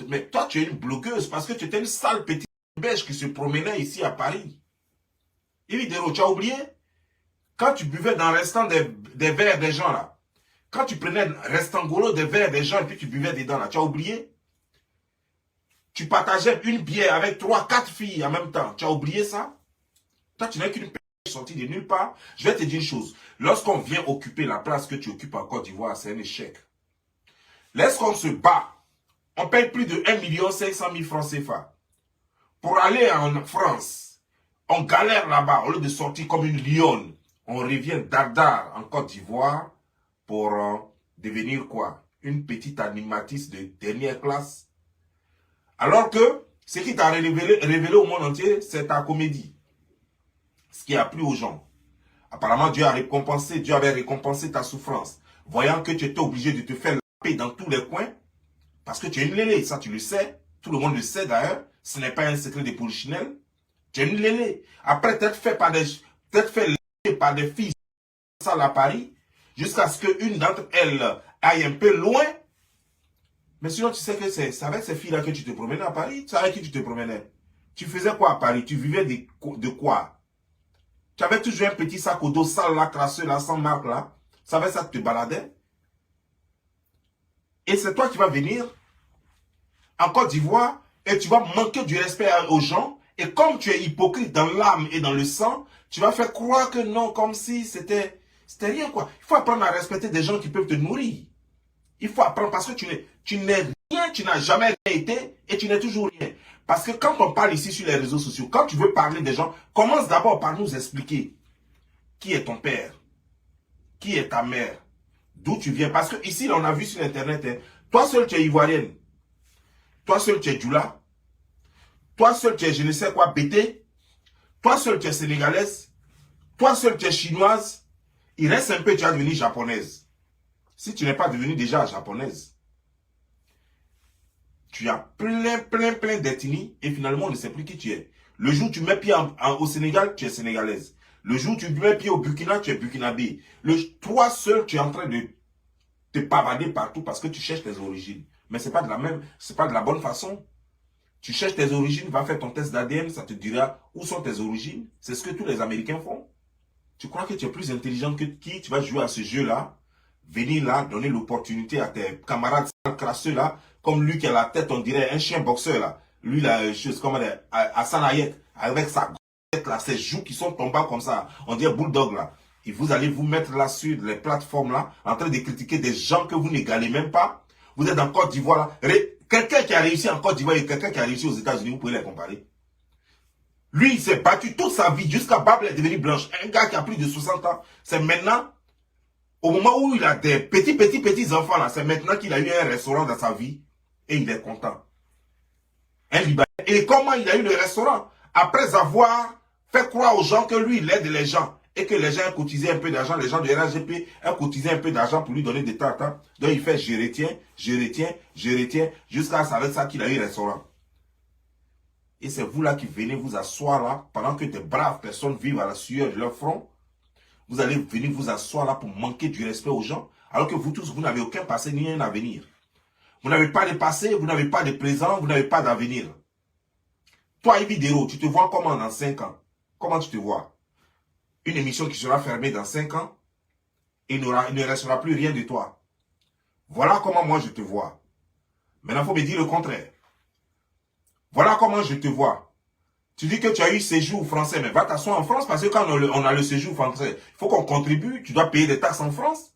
Mais toi, tu es une blogueuse parce que tu étais une sale petite bêche qui se promenait ici à Paris. Évidemment, tu as oublié? Quand tu buvais dans le restant des verres des gens là, quand tu prenais restant golo des verres des gens et puis tu buvais dedans là, tu as oublié? Tu partageais une bière avec 3, 4 filles en même temps. Tu as oublié ça? Toi, tu n'es qu'une personne sortie de nulle part. Je vais te dire une chose. Lorsqu'on vient occuper la place que tu occupes en Côte d'Ivoire, c'est un échec. Lorsqu'on se bat, on paye plus de 1 500 000 francs CFA. Pour aller en France, on galère là-bas. Au lieu de sortir comme une lionne, on revient dardard en Côte d'Ivoire pour devenir quoi? Une petite animatrice de dernière classe. Alors que ce qui t'a révélé au monde entier, c'est ta comédie. Ce qui a plu aux gens. Apparemment, Dieu avait récompensé ta souffrance. Voyant que tu étais obligé de te faire la paix dans tous les coins. Parce que tu es une lélé, ça tu le sais. Tout le monde le sait d'ailleurs. Ce n'est pas un secret de polichinelle. Tu es une lélé. Après, t'être fait par des filles sales à Paris. Jusqu'à ce qu'une d'entre elles aille un peu loin. Mais sinon, tu sais que c'est avec ces filles-là que tu te promenais à Paris. C'est avec qui tu te promenais. Tu faisais quoi à Paris? Tu vivais de quoi? Tu avais toujours un petit sac au dos sale là, crasseux là, sans marque là. Ça avait ça te baladait. Et c'est toi qui vas venir en Côte d'Ivoire et tu vas manquer du respect aux gens. Et comme tu es hypocrite dans l'âme et dans le sang, tu vas faire croire que non, comme si c'était rien quoi. Il faut apprendre à respecter des gens qui peuvent te nourrir. Il faut apprendre parce que tu n'es rien, tu n'as jamais rien été et tu n'es toujours rien. Parce que quand on parle ici sur les réseaux sociaux, quand tu veux parler des gens, commence d'abord par nous expliquer qui est ton père, qui est ta mère, d'où tu viens. Parce que ici, on a vu sur Internet, hein, toi seul tu es ivoirienne, toi seul tu es djoula, toi seul tu es je ne sais quoi, bété, toi seul tu es sénégalaise, toi seul tu es chinoise, il reste un peu, tu vas devenir japonaise. Si tu n'es pas devenue déjà japonaise, tu as plein d'ethnies et finalement on ne sait plus qui tu es. Le jour où tu mets pied au Sénégal, tu es sénégalaise. Le jour où tu mets pied au Burkina, tu es burkinabé. Toi seul, tu es en train de te pavader partout parce que tu cherches tes origines. Mais ce n'est pas de la bonne façon. Tu cherches tes origines, va faire ton test d'ADN, ça te dira où sont tes origines. C'est ce que tous les Américains font. Tu crois que tu es plus intelligent que qui? Tu vas jouer à ce jeu-là, venir là, donner l'opportunité à tes camarades crasseux là, comme lui qui a la tête, on dirait un chien boxeur là. Lui là, chose comme Hassan Hayek, avec sa tête là, ses joues qui sont tombées comme ça, on dirait bulldog là. Et vous allez vous mettre là sur les plateformes là, en train de critiquer des gens que vous n'égalez même pas. Vous êtes en Côte d'Ivoire là. Quelqu'un qui a réussi en Côte d'Ivoire et quelqu'un qui a réussi aux États-Unis, vous pouvez les comparer. Lui, il s'est battu toute sa vie jusqu'à Babel est devenue blanche. Un gars qui a plus de 60 ans, c'est maintenant, au moment où il a des petits enfants là, c'est maintenant qu'il a eu un restaurant dans sa vie et il est content. Un Libanais. Et comment il a eu le restaurant? Après avoir fait croire aux gens que lui, il aide les gens et que les gens ont cotisé un peu d'argent, les gens de RGP ont cotisé un peu d'argent pour lui donner des temps. Donc il fait je retiens, jusqu'à avec ça qu'il a eu le restaurant. Et c'est vous là qui venez vous asseoir là, pendant que des braves personnes vivent à la sueur de leur front. Vous allez venir vous asseoir là pour manquer du respect aux gens, alors que vous tous, vous n'avez aucun passé ni un avenir. Vous n'avez pas de passé, vous n'avez pas de présent, vous n'avez pas d'avenir. Toi, Evidero, tu te vois comment dans 5 ans? Comment tu te vois? Une émission qui sera fermée dans 5 ans, et il ne restera plus rien de toi. Voilà comment moi je te vois. Maintenant, il faut me dire le contraire. Voilà comment je te vois. Tu dis que tu as eu séjour français, mais va t'asseoir en France, parce que quand on a le séjour français, il faut qu'on contribue, tu dois payer des taxes en France.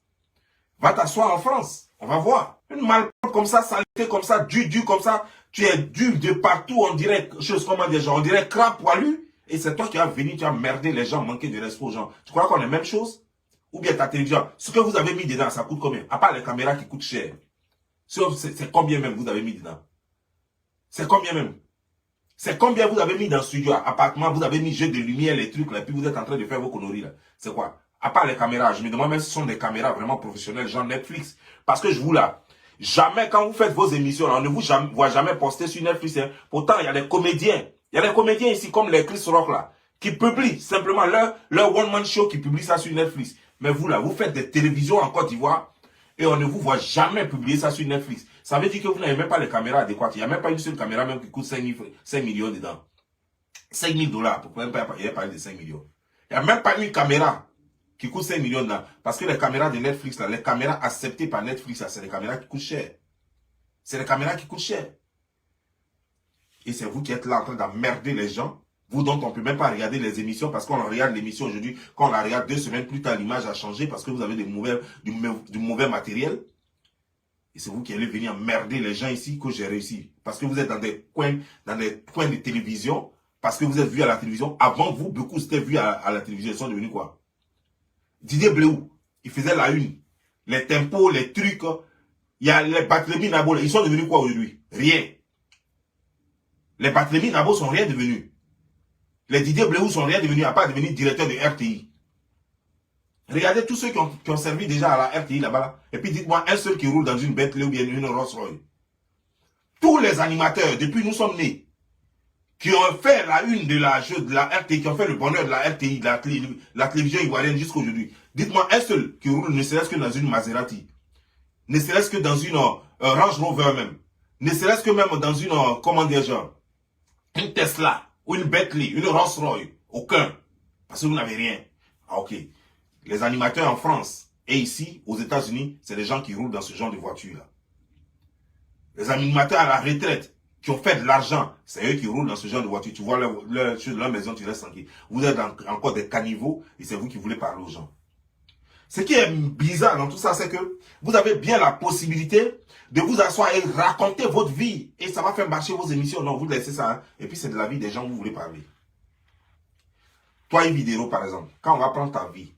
Va t'asseoir en France, on va voir. Une malpropre comme ça, saleté comme ça, dur comme ça, tu es dur de partout, on dirait, on dirait crabe poilu, et c'est toi qui vas venir, tu vas merder les gens, manquer de respect aux gens. Tu crois qu'on est la même chose? Ou bien ta télévision, ce que vous avez mis dedans, ça coûte combien? À part les caméras qui coûtent cher. C'est combien même vous avez mis dedans? C'est combien même? C'est combien vous avez mis dans le studio, appartement, vous avez mis jeu de lumière, les trucs là, puis vous êtes en train de faire vos conneries là. C'est quoi? À part les caméras, je me demande même si ce sont des caméras vraiment professionnelles, genre Netflix. Parce que je vous là, jamais quand vous faites vos émissions, là, on ne vous voit jamais poster sur Netflix. Hein. Pourtant, il y a des comédiens. Il y a des comédiens ici, comme les Chris Rock là, qui publient simplement leur one-man show, qui publient ça sur Netflix. Mais vous là, vous faites des télévisions en Côte d'Ivoire et on ne vous voit jamais publier ça sur Netflix. Ça veut dire que vous n'avez même pas les caméras adéquates. Il n'y a même pas une seule caméra même qui coûte 5 millions dedans. 5 000 $. Pourquoi même pas parler de 5 millions? Il n'y a même pas une caméra qui coûte 5 millions dedans. Parce que les caméras de Netflix, là, les caméras acceptées par Netflix, c'est les caméras qui coûtent cher. C'est les caméras qui coûtent cher. Et c'est vous qui êtes là en train d'emmerder les gens. Vous dont on ne peut même pas regarder les émissions parce qu'on regarde l'émission aujourd'hui. Quand on la regarde 2 semaines plus tard, l'image a changé parce que vous avez du mauvais matériel. Et c'est vous qui allez venir emmerder les gens ici que j'ai réussi. Parce que vous êtes dans des coins de télévision. Parce que vous êtes vu à la télévision. Avant vous, beaucoup étaient vus à la télévision. Ils sont devenus quoi? Didier Bléou, il faisait la une. Les tempos, les trucs. Il y a les Barthélémy Nabo. Ils sont devenus quoi aujourd'hui? Rien. Les Barthélémy Nabo sont rien devenus. Les Didier Bléou sont rien devenus, à part devenir directeur de RTI. Regardez tous ceux qui ont servi déjà à la RTI là-bas. Là. Et puis dites-moi un seul qui roule dans une Bentley ou bien une Rolls-Royce. Tous les animateurs, depuis nous sommes nés, qui ont fait la une de la RTI, qui ont fait le bonheur de la RTI, de la télévision ivoirienne jusqu'à aujourd'hui. Dites-moi un seul qui roule, ne serait-ce que dans une Maserati. Ne serait-ce que dans une Range Rover même. Ne serait-ce que même dans une, comment dire, une Tesla. Ou une Bentley, une Rolls-Royce, aucun. Parce que vous n'avez rien. Ah, ok. Les animateurs en France et ici, aux États-Unis, c'est les gens qui roulent dans ce genre de voiture-là. Les animateurs à la retraite, qui ont fait de l'argent, c'est eux qui roulent dans ce genre de voiture. Tu vois leur maison, tu restes tranquille. Vous êtes encore des caniveaux et c'est vous qui voulez parler aux gens. Ce qui est bizarre dans tout ça, c'est que vous avez bien la possibilité de vous asseoir et raconter votre vie. Et ça va faire marcher vos émissions. Non, vous laissez ça. Hein. Et puis c'est de la vie des gens que vous voulez parler. Toi, une vidéo, par exemple, quand on va prendre ta vie,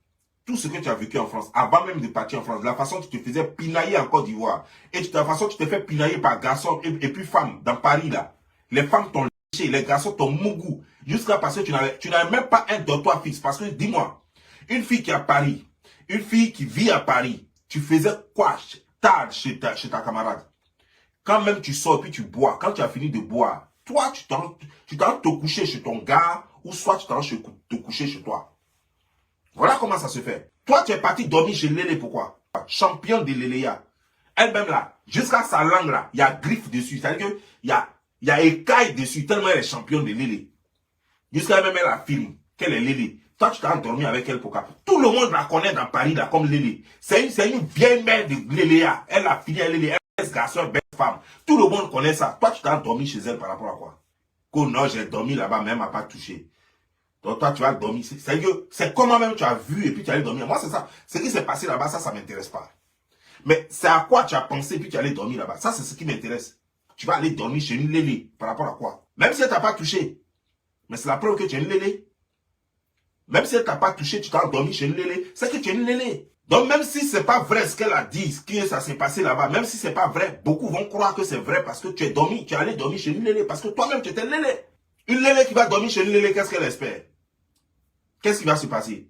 tout ce que tu as vécu en France, avant même de partir en France, la façon dont tu te faisais pinailler en Côte d'Ivoire, et la façon dont tu te fais pinailler par garçons et puis femmes dans Paris, là. Les femmes t'ont léché, les garçons t'ont mougou. Jusqu'à parce que tu n'avais même pas un dortoir fixe. Parce que, dis-moi, une fille qui est à Paris, une fille qui vit à Paris, tu faisais quoi tard chez ta camarade? Quand même tu sors et puis tu bois, quand tu as fini de boire, toi tu t'en te coucher chez ton gars ou soit tu t'en te coucher chez toi. Voilà comment ça se fait. Toi tu es parti dormir chez Lélé, pourquoi? Champion de Léléa. Elle-même là, jusqu'à sa langue là, il y a griffe dessus. C'est-à-dire qu'il y a écaille dessus tellement elle est championne de Lélé. Jusqu'à elle-même elle affirme qu'elle est Lélé. Toi, tu t'es endormi avec elle, pourquoi? Tout le monde la connaît dans Paris, là, comme Lélé. C'est une vieille mère de Léléa. Elle a fini à Lélé. Elle est garçon, belle femme. Tout le monde connaît ça. Toi, tu t'es endormi chez elle par rapport à quoi? Que non, j'ai dormi là-bas, même à pas touché. Donc, toi, tu vas dormir. C'est comment même tu as vu et puis tu allais dormir. Moi, c'est ça. Ce qui s'est passé là-bas, ça m'intéresse pas. Mais c'est à quoi tu as pensé et puis tu allais dormir là-bas. Ça, c'est ce qui m'intéresse. Tu vas aller dormir chez une Lélé. Par rapport à quoi? Même si elle t'a pas touché. Mais c'est la preuve que tu es une Lélé. Même si elle t'a pas touché, tu t'es endormi chez une Lélé, c'est que tu es une Lélé. Donc même si c'est pas vrai ce qu'elle a dit, ce que ça s'est passé là-bas, même si c'est pas vrai, beaucoup vont croire que c'est vrai parce que tu es allé dormir chez une Lélé, parce que toi-même tu étais Lélé. Une Lélé qui va dormir chez une Lélé, qu'est-ce qu'elle espère? Qu'est-ce qui va se passer?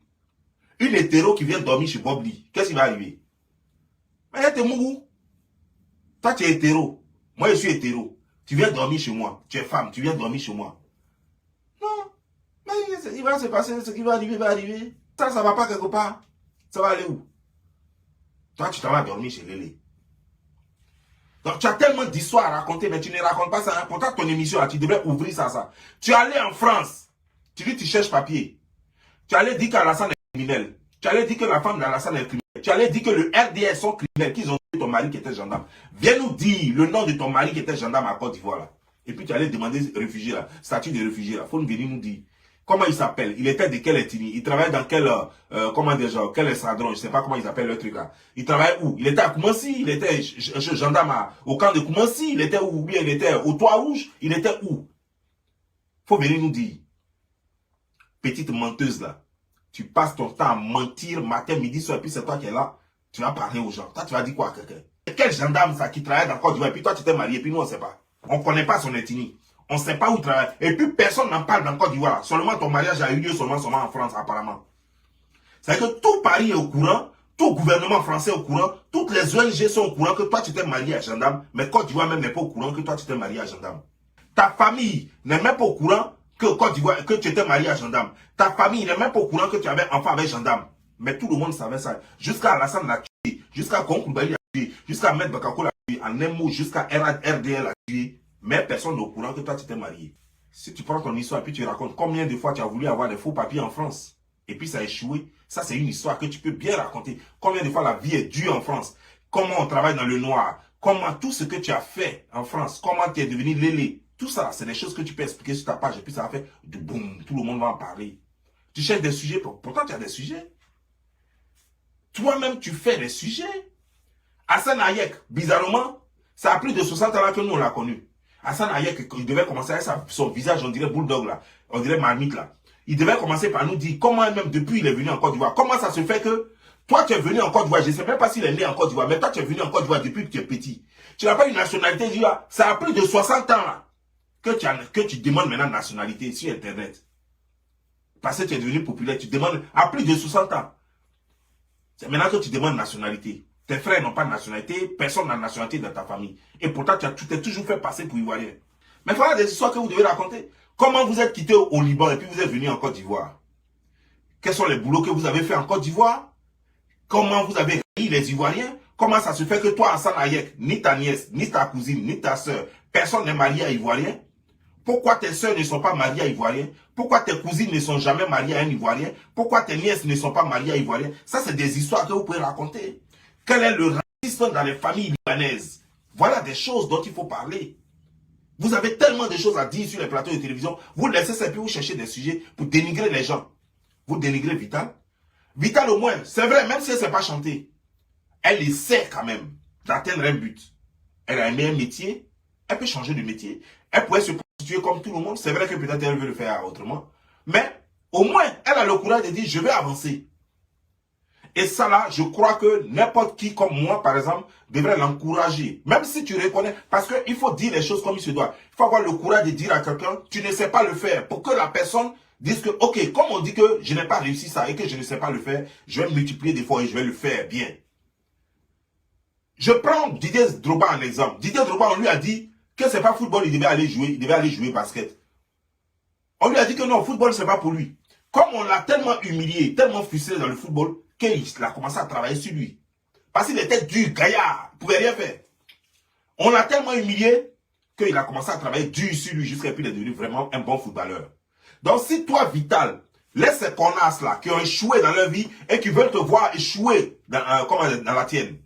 Une hétéro qui vient dormir chez Bob Lee, qu'est-ce qui va arriver? Mais elle te mougou. Toi tu es hétéro, moi je suis hétéro. Tu viens dormir chez moi, tu es femme, tu viens dormir chez moi. Il va se passer, ce qui va arriver. Ça va pas quelque part. Ça va aller où? Toi, tu t'en vas dormir chez Lélé. Donc, tu as tellement d'histoires à raconter, mais tu ne racontes pas ça. Pourtant, ton émission, là, tu devrais ouvrir ça. Tu es allé en France. Tu dis, tu cherches papier. Tu allais dire qu'Alassane est criminel. Tu allais dire que la femme d'Alassane est criminelle. Tu allais dire que le RDS sont criminels, qu'ils ont tué ton mari qui était gendarme. Viens nous dire le nom de ton mari qui était gendarme à Côte d'Ivoire, là. Et puis, tu allais demander réfugié, là. Statut de réfugié, là. Faut nous venir nous dire. Comment il s'appelle? Il était de quelle ethnie? Il travaillait dans quel, comment dire, quel escadron? Je sais pas comment ils appellent le truc là. Il travaillait où? Il était à Koumassi, il était gendarme au camp de Koumassi, il était où? Ou bien il était au Toit Rouge, il était où? Faut venir nous dire. Petite menteuse là. Tu passes ton temps à mentir matin, midi, soir, et puis c'est toi qui es là. Tu vas parler aux gens. Toi, tu vas dire quoi à quelqu'un? Quel gendarme ça qui travaille dans Côte d'Ivoire? Et puis toi, tu t'es marié, et puis nous, on ne sait pas. On ne connaît pas son ethnie. On ne sait pas où il travaille. Et puis personne n'en parle dans Côte d'Ivoire. Seulement ton mariage a eu lieu seulement en France, apparemment. C'est-à-dire que tout Paris est au courant, tout gouvernement français est au courant, toutes les ONG sont au courant que toi tu t'es marié à gendarme, mais Côte d'Ivoire même n'est pas au courant que toi tu t'es marié à gendarme. Ta famille n'est même pas au courant que Côte d'Ivoire, que tu étais marié à gendarme. Ta famille n'est même pas au courant que tu avais enfant avec gendarme. Mais tout le monde savait ça. Jusqu'à Alassane l'a tué, jusqu'à Konkoubaï tué, jusqu'à Maître Bakako l'a tué, en un mot, jusqu'à RDL l'a tué, mais personne n'est au courant que toi tu t'es marié. Si tu prends ton histoire et puis tu racontes combien de fois tu as voulu avoir des faux papiers en France, et puis ça a échoué, ça c'est une histoire que tu peux bien raconter. Combien de fois la vie est dure en France, comment on travaille dans le noir, comment tout ce que tu as fait en France, comment tu es devenu lélé, tout ça, c'est des choses que tu peux expliquer sur ta page, et puis ça va faire de boum, tout le monde va en parler. Tu cherches des sujets, pourtant tu as des sujets. Toi-même, tu fais des sujets. Hassan Hayek, bizarrement, ça a plus de 60 ans là que nous on l'a connu. Hassan Hayek, il devait commencer avec son visage, on dirait bulldog là, on dirait marmite là. Il devait commencer par nous dire comment même depuis il est venu en Côte d'Ivoire, comment ça se fait que toi tu es venu en Côte d'Ivoire, je ne sais même pas s'il est né en Côte d'Ivoire, mais toi tu es venu en Côte d'Ivoire depuis que tu es petit. Tu n'as pas une nationalité d'Ivoire, ça a plus de 60 ans là que tu demandes maintenant nationalité sur Internet. Parce que tu es devenu populaire, tu demandes à plus de 60 ans. C'est maintenant que tu demandes nationalité. Tes frères n'ont pas de nationalité, personne n'a de nationalité dans ta famille. Et pourtant, tu t'es toujours fait passer pour Ivoirien. Mais voilà des histoires que vous devez raconter. Comment vous êtes quitté au Liban et puis vous êtes venu en Côte d'Ivoire? Quels sont les boulots que vous avez fait en Côte d'Ivoire? Comment vous avez réuni les Ivoiriens? Comment ça se fait que toi, Hassan Hayek, ni ta nièce, ni ta cousine, ni ta soeur, personne n'est marié à Ivoirien? Pourquoi tes soeurs ne sont pas mariées à Ivoiriens? Pourquoi tes cousines ne sont jamais mariées à un Ivoirien? Pourquoi tes nièces ne sont pas mariées à Ivoiriens? Ça, c'est des histoires que vous pouvez raconter. Quel est le racisme dans les familles libanaises? Voilà des choses dont il faut parler. Vous avez tellement de choses à dire sur les plateaux de télévision. Vous laissez ça et puis vous cherchez des sujets pour dénigrer les gens. Vous dénigrez Vital. Vital au moins, c'est vrai, même si elle ne sait pas chanter, elle essaie quand même d'atteindre un but. Elle a aimé un métier, elle peut changer de métier. Elle pourrait se prostituer comme tout le monde. C'est vrai que peut-être elle veut le faire autrement. Mais au moins, elle a le courage de dire, je vais avancer. Et ça là, je crois que n'importe qui comme moi, par exemple, devrait l'encourager. Même si tu reconnais, parce qu'il faut dire les choses comme il se doit. Il faut avoir le courage de dire à quelqu'un, tu ne sais pas le faire. Pour que la personne dise que, ok, comme on dit que je n'ai pas réussi ça et que je ne sais pas le faire, je vais multiplier des fois et je vais le faire bien. Je prends Didier Drogba en exemple. Didier Drogba, on lui a dit que c'est pas football, il devait aller jouer basket. On lui a dit que non, football, c'est pas pour lui. Comme on l'a tellement humilié, tellement frustré dans le football, qu'il a commencé à travailler sur lui. Parce qu'il était dur, gaillard, il ne pouvait rien faire. On l'a tellement humilié qu'il a commencé à travailler dur sur lui jusqu'à ce qu'il est devenu vraiment un bon footballeur. Donc si toi, Vital, laisse ces connasses là qui ont échoué dans leur vie et qui veulent te voir échouer dans la tienne,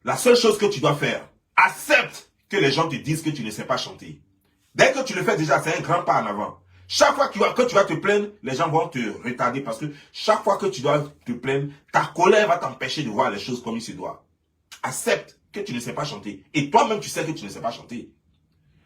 la seule chose que tu dois faire, accepte que les gens te disent que tu ne sais pas chanter. Dès que tu le fais déjà, c'est un grand pas en avant. Chaque fois que tu vas te plaindre, les gens vont te retarder parce que chaque fois que tu dois te plaindre, ta colère va t'empêcher de voir les choses comme il se doit. Accepte que tu ne sais pas chanter. Et toi-même, tu sais que tu ne sais pas chanter.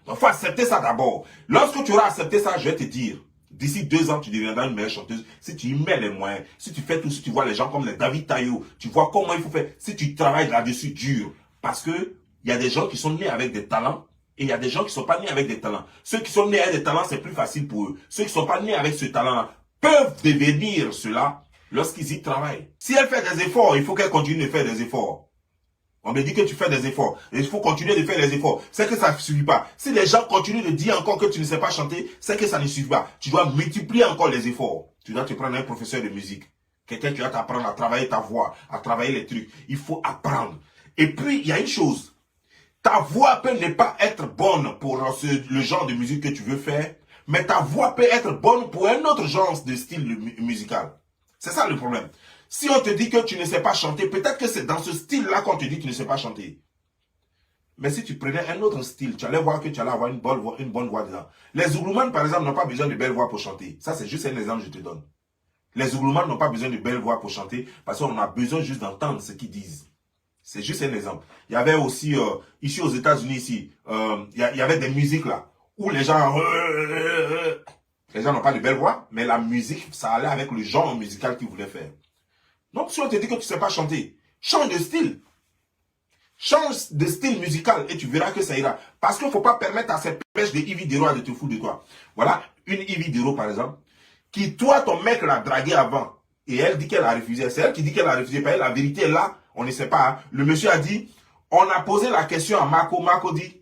Donc, il faut accepter ça d'abord. Lorsque tu auras accepté ça, je vais te dire, d'ici 2 ans, tu deviendras une meilleure chanteuse. Si tu y mets les moyens, si tu fais tout, si tu vois les gens comme les David Tayo, tu vois comment il faut faire. Si tu travailles là-dessus dur, parce que il y a des gens qui sont nés avec des talents, et il y a des gens qui ne sont pas nés avec des talents. Ceux qui sont nés avec des talents, c'est plus facile pour eux. Ceux qui ne sont pas nés avec ce talent-là peuvent devenir cela lorsqu'ils y travaillent. Si elle fait des efforts, il faut qu'elle continue de faire des efforts. On me dit que tu fais des efforts. Et il faut continuer de faire des efforts. C'est que ça ne suffit pas. Si les gens continuent de dire encore que tu ne sais pas chanter, c'est que ça ne suffit pas. Tu dois multiplier encore les efforts. Tu dois te prendre un professeur de musique. Quelqu'un qui va t'apprendre à travailler ta voix, à travailler les trucs. Il faut apprendre. Et puis, il y a une chose. Ta voix peut ne pas être bonne pour le genre de musique que tu veux faire, mais ta voix peut être bonne pour un autre genre de style musical. C'est ça le problème. Si on te dit que tu ne sais pas chanter, peut-être que c'est dans ce style-là qu'on te dit que tu ne sais pas chanter. Mais si tu prenais un autre style, tu allais voir que tu allais avoir une bonne voix dedans. Les Zouglumans, par exemple, n'ont pas besoin de belles voix pour chanter. Ça, c'est juste un exemple que je te donne. Les Zouglumans n'ont pas besoin de belles voix pour chanter parce qu'on a besoin juste d'entendre ce qu'ils disent. C'est juste un exemple. Il y avait aussi, ici aux États-Unis, ici, il y avait des musiques là, où les gens n'ont pas de belle voix, mais la musique, ça allait avec le genre musical qu'ils voulaient faire. Donc, si on te dit que tu ne sais pas chanter, change de style. Change de style musical et tu verras que ça ira. Parce qu'il ne faut pas permettre à ces pêches de Yves Dero de te foutre de toi. Voilà, une Yves Dero par exemple, qui toi, ton mec l'a dragué avant, et elle dit qu'elle a refusé. C'est elle qui dit qu'elle a refusé, parce que la vérité est là. On ne sait pas. Hein. Le monsieur a dit, on a posé la question à Marco. Marco dit,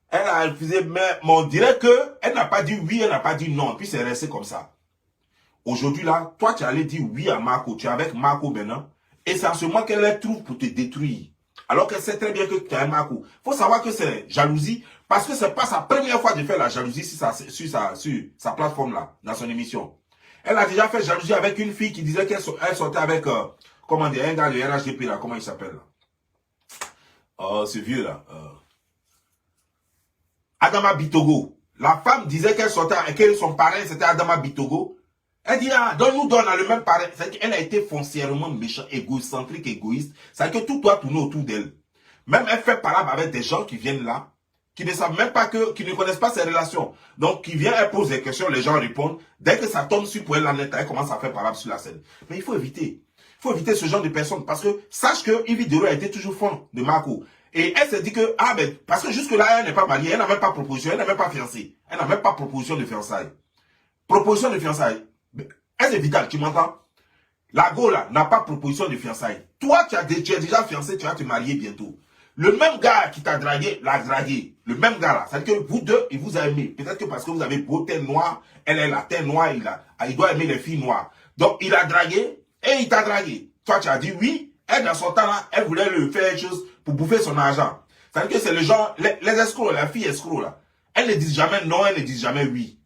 elle a refusé, mais on dirait qu'elle n'a pas dit oui, elle n'a pas dit non. Puis c'est resté comme ça. Aujourd'hui là, toi tu allais dire oui à Marco. Tu es avec Marco maintenant. Et c'est en ce moment qu'elle les trouve pour te détruire. Alors qu'elle sait très bien que tu as un Marco. Il faut savoir que c'est jalousie, parce que ce n'est pas sa première fois de faire la jalousie sur sa plateforme là, dans son émission. Elle a déjà fait jalousie avec une fille qui disait qu'elle sortait avec, comment dire, un gars de RHDP là, comment il s'appelle là? Oh, ce vieux là. Adama Bitogo. La femme disait qu'elle sortait, que son parrain c'était Adama Bitogo. Elle dit, ah, donne-nous le même parrain. C'est qu'elle a été foncièrement méchante, égocentrique, égoïste. C'est que tout doit tourner autour d'elle. Même elle fait parole avec des gens qui viennent là, qui ne savent même pas qui ne connaissent pas ses relations. Donc, qui vient, elle pose des questions, les gens répondent. Dès que ça tombe sur pour elle, elle commence à faire parole sur la scène. Mais il faut éviter. Il faut éviter ce genre de personnes. Parce que, sache que Yves Dero a été toujours fond de Marco. Et elle s'est dit que, ah ben, parce que jusque-là, elle n'est pas mariée, elle n'a même pas proposition, elle n'a même pas fiancée. Elle n'a même pas proposition de fiançailles. Proposition de fiançailles. Elle est vitale, tu m'entends? La go là n'a pas proposition de fiançailles. Toi, tu es déjà fiancé, tu vas te marier bientôt. Le même gars qui t'a dragué, l'a dragué. Le même gars là. C'est-à-dire que vous deux, il vous a aimé. Peut-être que parce que vous avez beau teint noir, elle est la teint noire, il doit aimer les filles noires. Donc, il a dragué et il t'a dragué. Toi, tu as dit oui. Elle, dans son temps là, elle voulait le faire quelque chose pour bouffer son argent. C'est-à-dire que c'est le genre, les escrocs, la fille escroc là. Elles ne disent jamais non, elles ne disent jamais oui.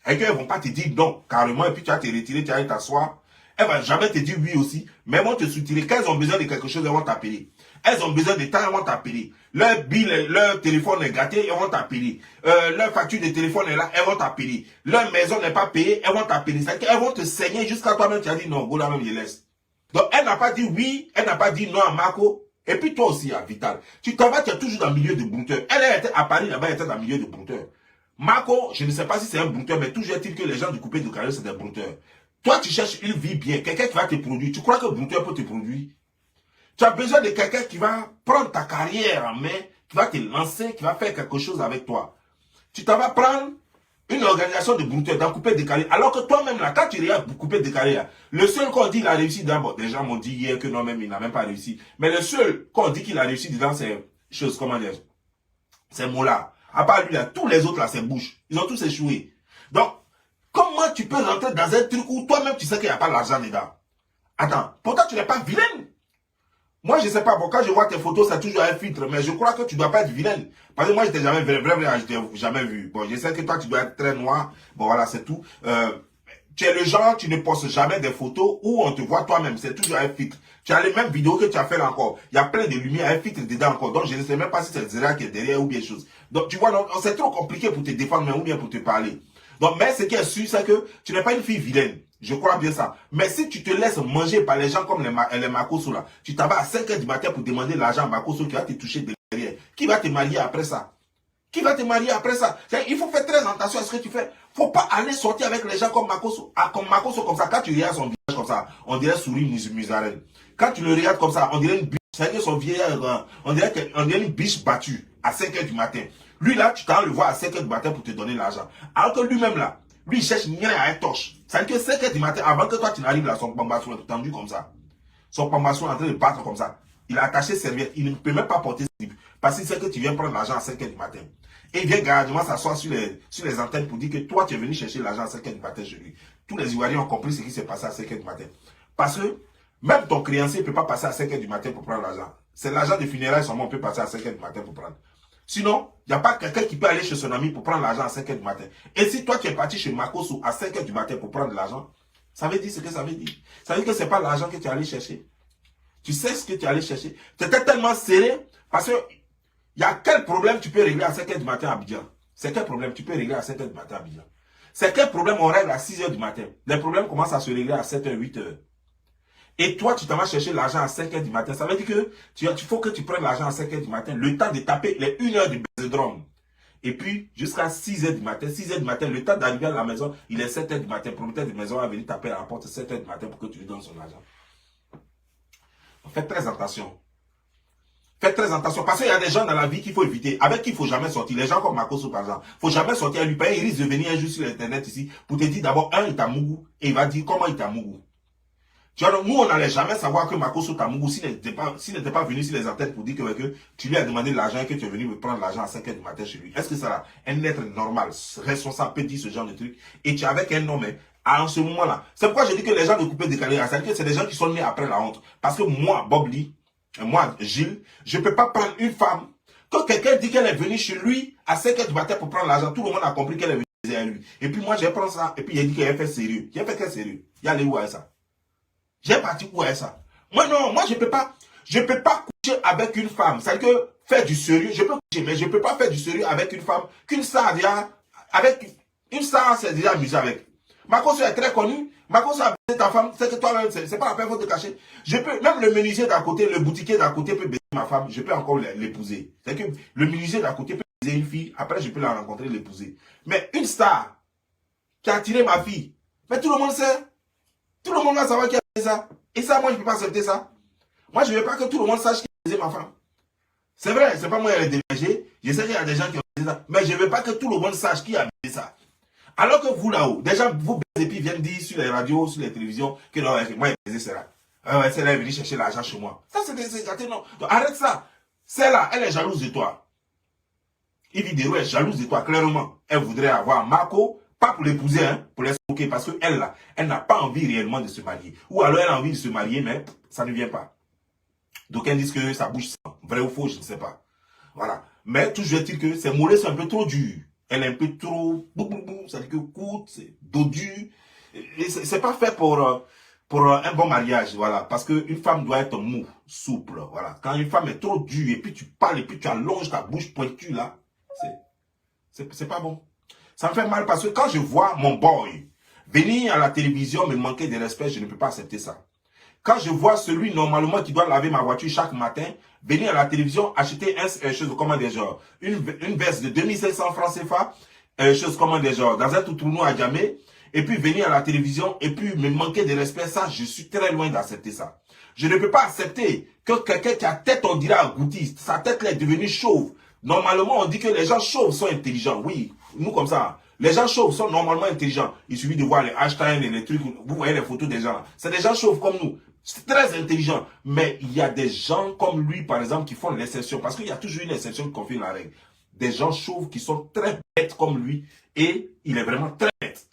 Et qu'elles ne vont pas te dire non, carrément, et puis tu vas te retirer, tu vas t'asseoir. Elles ne vont jamais te dire oui aussi, mais elles vont te soutirer. Quand elles ont besoin de quelque chose, elles vont t'appeler. Elles ont besoin de temps, elles vont t'appeler. Leur bill, leur téléphone est gâté, elles vont t'appeler. Leur facture de téléphone est là, elles vont t'appeler. Leur maison n'est pas payée, elles vont t'appeler. C'est-à-dire qu'elles vont te saigner jusqu'à toi-même, tu as dit non, go là même, je laisse. Donc, elle n'a pas dit oui, elle n'a pas dit non à Marco. Et puis toi aussi, à Vital. Tu t'en vas, tu es toujours dans le milieu de brouteurs. Elle était à Paris, là-bas, elle était dans le milieu de brouteurs. Marco, je ne sais pas si c'est un brouteur, mais toujours est-il que les gens du coupé de carrière, c'est des brouteurs. Toi, tu cherches une vie bien, quelqu'un qui va te produire. Tu crois que le brouteur peut te produire? Tu as besoin de quelqu'un qui va prendre ta carrière en main, qui va te lancer, qui va faire quelque chose avec toi. Tu t'en vas prendre une organisation de brouteurs dans coupé de carrière. Alors que toi-même, là, quand tu regardes coupé de carrière, le seul qu'on dit qu'il a réussi d'abord, des gens m'ont dit hier que non, même il n'a même pas réussi. Mais le seul qu'on dit qu'il a réussi dedans, c'est chose, comment dire, c'est Mola. À part lui, là, tous les autres, là, c'est bouche. Ils ont tous échoué. Donc, comment tu peux rentrer dans un truc où toi-même, tu sais qu'il n'y a pas l'argent dedans? Attends, pourtant, tu n'es pas vilaine. Moi, je ne sais pas, bon, quand je vois tes photos, c'est toujours un filtre, mais je crois que tu ne dois pas être vilaine. Parce que moi, je t'ai jamais vu, vraiment, je t'ai jamais vu. Bon, je sais que toi, tu dois être très noir. Bon, voilà, c'est tout. Tu es le genre, tu ne postes jamais des photos où on te voit toi-même. C'est toujours un filtre. Tu as les mêmes vidéos que tu as fait là encore. Il y a plein de lumière, un filtre dedans encore. Donc, je ne sais même pas si c'est Zera qui est derrière ou bien chose. Donc, tu vois, c'est trop compliqué pour te défendre, mais ou bien pour te parler. Donc, mais ce qui est sûr, c'est que tu n'es pas une fille vilaine. Je crois bien ça. Mais si tu te laisses manger par les gens comme les Makoso là, tu t'en vas à 5 h du matin pour demander l'argent à Makoso qui va te toucher derrière. Qui va te marier après ça? Qui va te marier après ça? Il faut faire très attention à ce que tu fais. Faut pas aller sortir avec les gens comme Makoso. Ah, comme Makoso comme ça. Quand tu regardes son visage comme ça, on dirait souris musarelle. Quand tu le regardes comme ça, on dirait une biche. C'est-à-dire que son vieillard, on dirait une biche battue à 5 h du matin. Lui là, tu t'en le voir à 5 h du matin pour te donner l'argent. Alors que lui-même là, lui il cherche rien à être torche. C'est-à-dire que 5 h du matin, avant que toi tu n'arrives là, son pambasson est tendu comme ça. Son pambasson est en train de battre comme ça. Il a attaché serviette. Il ne peut même pas porter ses livres. Parce qu'il sait que tu viens prendre l'argent à 5 h du matin. Et il vient gardement s'asseoir sur les antennes pour dire que toi, tu es venu chercher l'argent à 5 h du matin chez lui. Tous les Ivoiriens ont compris ce qui s'est passé à 5 h du matin. Parce que même ton créancier ne peut pas passer à 5 h du matin pour prendre l'argent. C'est l'argent de funérailles seulement on peut passer à 5 h du matin pour prendre. Sinon, il n'y a pas quelqu'un qui peut aller chez son ami pour prendre l'argent à 5 h du matin. Et si toi, tu es parti chez Makoso à 5 h du matin pour prendre l'argent, ça veut dire ce que ça veut dire. Ça veut dire que ce n'est pas l'argent que tu es allé chercher. Tu sais ce que tu es allé chercher. Tu étais tellement serré parce que il y a quel problème tu peux régler à 5 h du matin à Abidjan? C'est quel problème tu peux régler à 5 h du matin à Abidjan? C'est quel problème on règle à 6 h du matin? Les problèmes commencent à se régler à 7 h, 8 h. Et toi, tu t'en vas chercher l'argent à 5 h du matin. Ça veut dire que il faut que tu prennes l'argent à 5 h du matin, le temps de taper les 1 heure du bésodrome. Et puis, jusqu'à 6 h du matin, 6 h du matin, le temps d'arriver à la maison, il est 7 h du matin. Le propriétaire de maison va venir taper à la porte 7 h du matin pour que tu lui donnes son argent. Faites très attention. Faites très attention, parce qu'il y a des gens dans la vie qu'il faut éviter, avec qui il ne faut jamais sortir. Les gens comme Makoso, par exemple, il ne faut jamais sortir à lui payer. Il risque de venir un jour sur Internet ici pour te dire d'abord, il t'a mougou, et il va dire comment il t'a mougou. Tu vois, donc, nous, on n'allait jamais savoir que Makoso t'a mougou s'il n'était pas venu sur les antennes pour dire que tu lui as demandé de l'argent et que tu es venu me prendre l'argent à 5 h du matin chez lui. Est-ce que ça, un être normal, responsable, peut dire ce genre de truc? Et tu es avec un homme, en ce moment-là. C'est pourquoi je dis que les gens de couper décalé, c'est-à-dire que c'est des gens qui sont nés après la honte. Parce que moi, Bob Lee, moi, Gilles, je ne peux pas prendre une femme. Quand quelqu'un dit qu'elle est venue chez lui à 5 heures du matin pour prendre l'argent, tout le monde a compris qu'elle est venue chez lui. Et puis moi, je vais prendre ça, et puis il a dit qu'elle fait sérieux. J'ai fait quel sérieux? Il y a allé où avec ça? J'ai parti où avec ça? Moi, non, moi, je peux pas coucher avec une femme. C'est-à-dire que faire du sérieux, je peux coucher, mais je ne peux pas faire du sérieux avec une femme qu'une star déjà, avec une star, c'est déjà amusé avec. Marcos est très connu. Marcos a baisé ta femme, c'est que toi-même, c'est pas la peine de te cacher. Je peux, même le menuisier d'à côté, le boutiquier d'à côté peut baiser ma femme, je peux encore l'épouser. C'est que le menuisier d'à côté peut baiser une fille, après je peux la rencontrer, l'épouser. Mais une star qui a attiré ma fille, mais tout le monde sait. Tout le monde va savoir qui a baisé ça. Et ça, moi, je ne peux pas accepter ça. Moi, je ne veux pas que tout le monde sache qui a baisé ma femme. C'est vrai, c'est pas moi qui ai déménagé. Je sais qu'il y a des gens qui ont baisé ça. Mais je ne veux pas que tout le monde sache qui a baisé ça. Alors que vous là-haut, des gens vous baisez et puis viennent dire sur les radios, sur les télévisions, que non, moi, j'ai baisé celle-là. Celle-là est venue chercher l'argent chez moi. Ça, c'est des gâtés, non. Donc, arrête ça. Celle-là, elle est jalouse de toi. Yves Dero est jalouse de toi, clairement. Elle voudrait avoir Marco, pas pour l'épouser, hein, pour l'escroquer, parce qu'elle, là, elle n'a pas envie réellement de se marier. Ou alors, elle a envie de se marier, mais ça ne vient pas. Donc, ils disent que ça bouge sans. Vrai ou faux, je ne sais pas. Voilà. Mais toujours est-il que ces mollets sont un peu trop durs. Elle est un peu trop, ça dit que courte, c'est dodu. Et c'est pas fait pour un bon mariage, voilà. Parce qu'une femme doit être mou, souple, voilà. Quand une femme est trop dure, et puis tu parles, et puis tu allonges ta bouche pointue, là, c'est pas bon. Ça me fait mal parce que quand je vois mon boy venir à la télévision me manquer de respect, je ne peux pas accepter ça. Quand je vois celui normalement qui doit laver ma voiture chaque matin, venir à la télévision, acheter comment des genres, une veste de 2500 francs CFA, comment des genres, dans un tournois à jamais, et puis venir à la télévision, et puis me manquer de respect, ça, je suis très loin d'accepter ça. Je ne peux pas accepter que quelqu'un qui a tête, on dirait agouti, sa tête est devenue chauve. Normalement, on dit que les gens chauves sont intelligents. Oui, nous comme ça. Les gens chauves sont normalement intelligents. Il suffit de voir les hashtags et les trucs. Vous voyez les photos des gens. C'est des gens chauves comme nous. C'est très intelligent. Mais il y a des gens comme lui, par exemple, qui font l'exception. Parce qu'il y a toujours une exception qui confirme la règle. Des gens chauves qui sont très bêtes comme lui. Et il est vraiment très bête.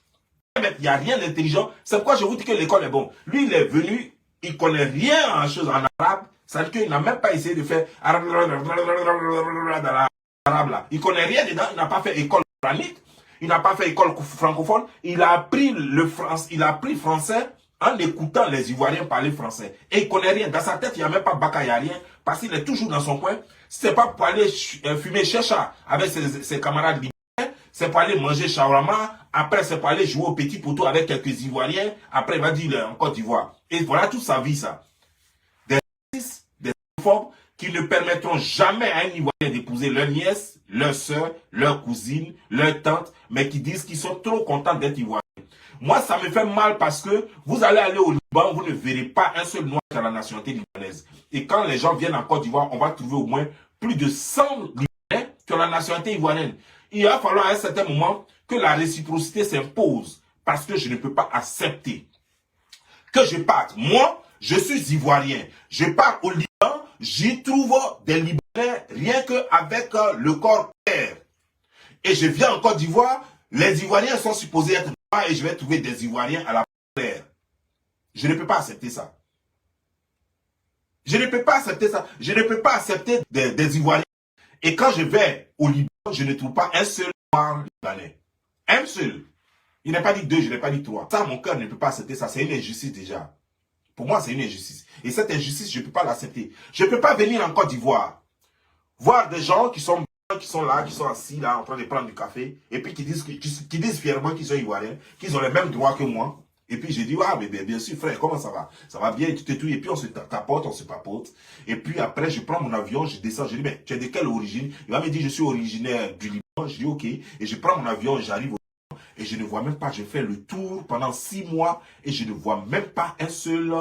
Il n'y a rien d'intelligent. C'est pourquoi je vous dis que l'école est bon. Lui, il est venu, il ne connaît rien en chose en arabe. Ça veut dire qu'il n'a même pas essayé de faire arabe là. Il ne connaît rien dedans. Il n'a pas fait école coranique. Il n'a pas fait école francophone. Il a appris français en écoutant les Ivoiriens parler français. Et il ne connaît rien. Dans sa tête, il n'y a même pas bac, il n'y a rien. Parce qu'il est toujours dans son coin. Ce n'est pas pour aller fumer chicha avec ses camarades libyens. C'est pour aller manger shawarma. Après, c'est pour aller jouer au petit poteau avec quelques Ivoiriens. Après, il va dire en Côte d'Ivoire. Et voilà toute sa vie, ça. Des hommes qui ne permettront jamais à un Ivoirien d'épouser leur nièce, leur soeur, leur cousine, leur tante, mais qui disent qu'ils sont trop contents d'être Ivoiriens. Moi, ça me fait mal parce que vous allez aller au Liban, vous ne verrez pas un seul noir qui a la nationalité libanaise. Et quand les gens viennent en Côte d'Ivoire, on va trouver au moins plus de 100 Libanais qui ont la nationalité ivoirienne. Il va falloir à un certain moment que la réciprocité s'impose parce que je ne peux pas accepter que je parte. Moi, je suis Ivoirien. Je pars au Liban, j'y trouve des Libanais rien qu'avec le corps clair. Et je viens en Côte d'Ivoire, les Ivoiriens sont supposés être noirs et je vais trouver des Ivoiriens à la claire. Je ne peux pas accepter ça. Je ne peux pas accepter ça. Je ne peux pas accepter des Ivoiriens. Et quand je vais au Liban, je ne trouve pas un seul noir libanais. Un seul. Il n'a pas dit deux, je n'ai pas dit trois. Ça, mon cœur ne peut pas accepter ça. C'est une injustice déjà. Pour moi, c'est une injustice. Et cette injustice, je ne peux pas l'accepter. Je ne peux pas venir en Côte d'Ivoire, voir des gens qui sont là, qui sont assis là, en train de prendre du café, et puis qui disent fièrement qu'ils sont Ivoiriens, qu'ils ont les mêmes droits que moi. Et puis j'ai dit, ah, mais bien sûr, frère, comment ça va? Ça va bien, tout. Et puis on se tapote, on se papote. Et puis après, je prends mon avion, je descends, je dis, mais tu es de quelle origine? Il va me dire, je suis originaire du Liban. Je dis, ok. Et je prends mon avion, j'arrive au Liban, et je ne vois même pas, je fais le tour pendant 6 mois, et je ne vois même pas un seul,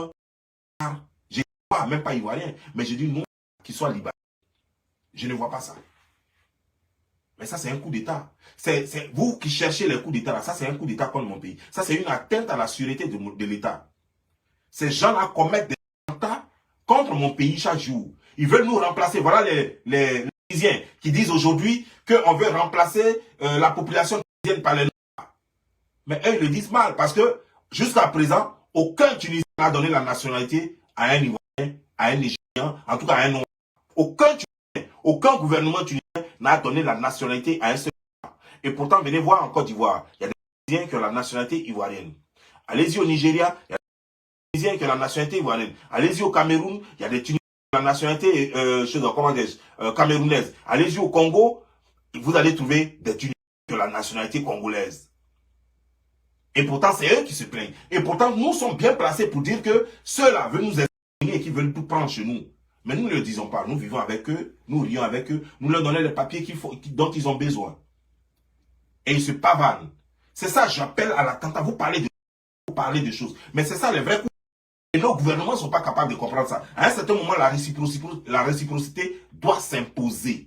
je ne vois même pas Ivoirien. Mais je dis, non, qu'il soit Libanais. Je ne vois pas ça. Mais ça, c'est un coup d'État. C'est vous qui cherchez les coups d'État. Ça, c'est un coup d'État contre mon pays. Ça, c'est une atteinte à la sûreté de l'État. Ces gens-là commettent des attentats contre mon pays chaque jour. Ils veulent nous remplacer. Voilà les Tunisiens qui disent aujourd'hui qu'on veut remplacer la population tunisienne par les Noirs. Mais eux, ils le disent mal parce que jusqu'à présent, aucun Tunisien n'a donné la nationalité à un Ivoirien, à un Nigérien, en tout cas à un Noir. Aucun gouvernement tunisien n'a donné la nationalité à un seul. Et pourtant, venez voir en Côte d'Ivoire, il y a des Tunisiens qui ont la nationalité ivoirienne. Allez-y au Nigeria, il y a des Tunisiens qui ont la nationalité ivoirienne. Allez-y au Cameroun, il y a des Tunisiens qui ont la nationalité camerounaise. Allez-y au Congo, vous allez trouver des Tunisiens qui ont la nationalité congolaise. Et pourtant, c'est eux qui se plaignent. Et pourtant, nous sommes bien placés pour dire que ceux-là veulent nous exterminer et qui veulent tout prendre chez nous. Mais nous ne le disons pas. Nous vivons avec eux, nous rions avec eux, nous leur donnons les papiers dont ils ont besoin. Et ils se pavanent. C'est ça, j'appelle à l'attentat. Vous parlez de choses. Mais c'est ça les vrais coups. Et nos gouvernements ne sont pas capables de comprendre ça. À un certain moment, la réciprocité doit s'imposer.